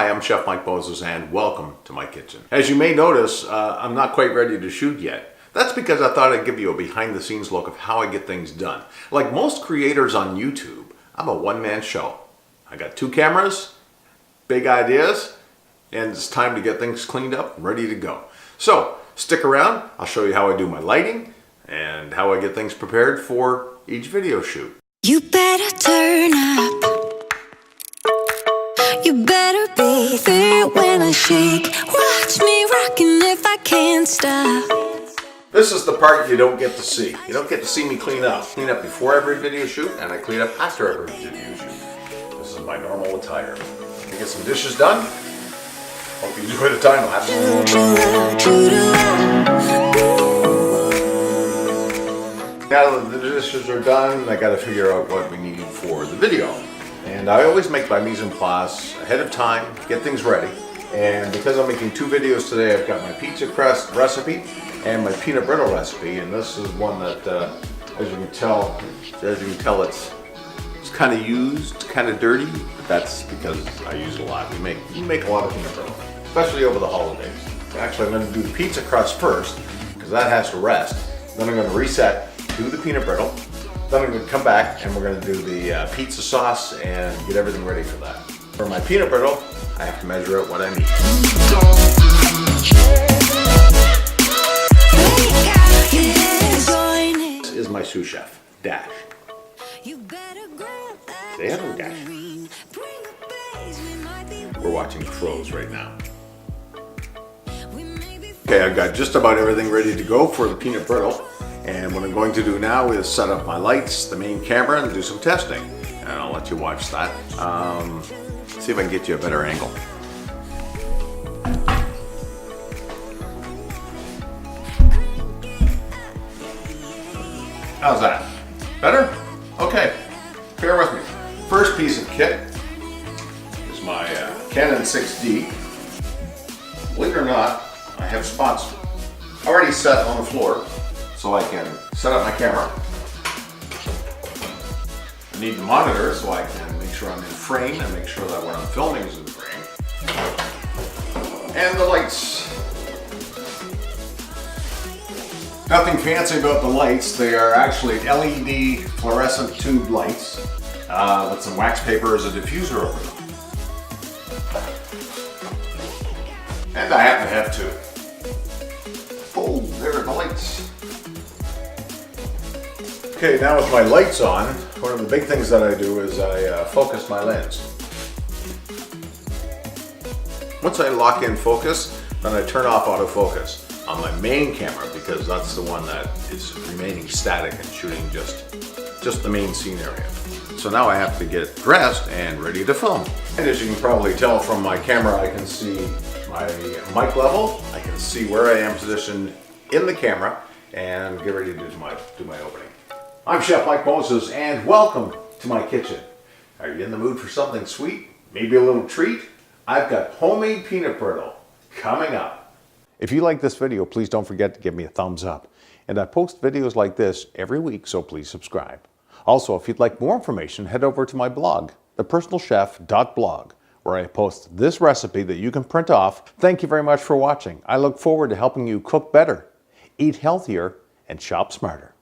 Hi, I'm Chef Mike Moses and welcome to my kitchen. As you may notice, I'm not quite ready to shoot yet. That's because I thought I'd give you a behind the scenes look of how I get things done. Like most creators on YouTube, I'm a one-man show. I got 2 cameras, big ideas, and it's time to get things cleaned up and ready to go. So stick around, I'll show you how I do my lighting and how I get things prepared for each video shoot. You better turn up. You better be there when I shake. Watch me rocking if I can't stop. This is the part you don't get to see. You don't get to see me clean up. Clean up before every video shoot, and I clean up after every video shoot. This is my normal attire. I get some dishes done. Hope you enjoy the time lapse. Now that the dishes are done, I gotta figure out what we need for the video. And I always make my mise en place ahead of time, get things ready. And because I'm making 2 videos today, I've got my pizza crust recipe and my peanut brittle recipe. And this is one that, as you can tell, it's kind of used, kind of dirty. But that's because I use a lot. We make a lot of peanut brittle, especially over the holidays. Actually, I'm going to do the pizza crust first because that has to rest. Then I'm going to reset, do the peanut brittle. Then I'm going to come back and we're going to do the pizza sauce and get everything ready for that. For my peanut brittle, I have to measure out what I need. This is my sous chef, Dash. Say hello, Dash. We're watching Crows right now. Okay, I've got just about everything ready to go for the peanut brittle. And what I'm going to do now is set up my lights, the main camera, and do some testing. And I'll let you watch that. See if I can get you a better angle. How's that? Better? Okay, bear with me. First piece of kit is my Canon 6D. Believe it or not, I have spots already set on the floor, so I can set up my camera. I need the monitor so I can make sure I'm in frame and make sure that what I'm filming is in frame. And the lights. Nothing fancy about the lights. They are actually LED fluorescent tube lights with some wax paper as a diffuser over them. And I happen to have 2. Oh, there are the lights. Okay, now with my lights on, one of the big things that I do is I focus my lens. Once I lock in focus, then I turn off autofocus on my main camera because that's the one that is remaining static and shooting just the main scene area. So now I have to get dressed and ready to film. And as you can probably tell from my camera, I can see my mic level, I can see where I am positioned in the camera, and get ready to do my opening. I'm Chef Mike Moses and welcome to my kitchen. Are you in the mood for something sweet? Maybe a little treat? I've got homemade peanut brittle coming up. If you like this video, please don't forget to give me a thumbs up. And I post videos like this every week, so please subscribe. Also, if you'd like more information, head over to my blog, thepersonalchef.blog, where I post this recipe that you can print off. Thank you very much for watching. I look forward to helping you cook better, eat healthier, and shop smarter.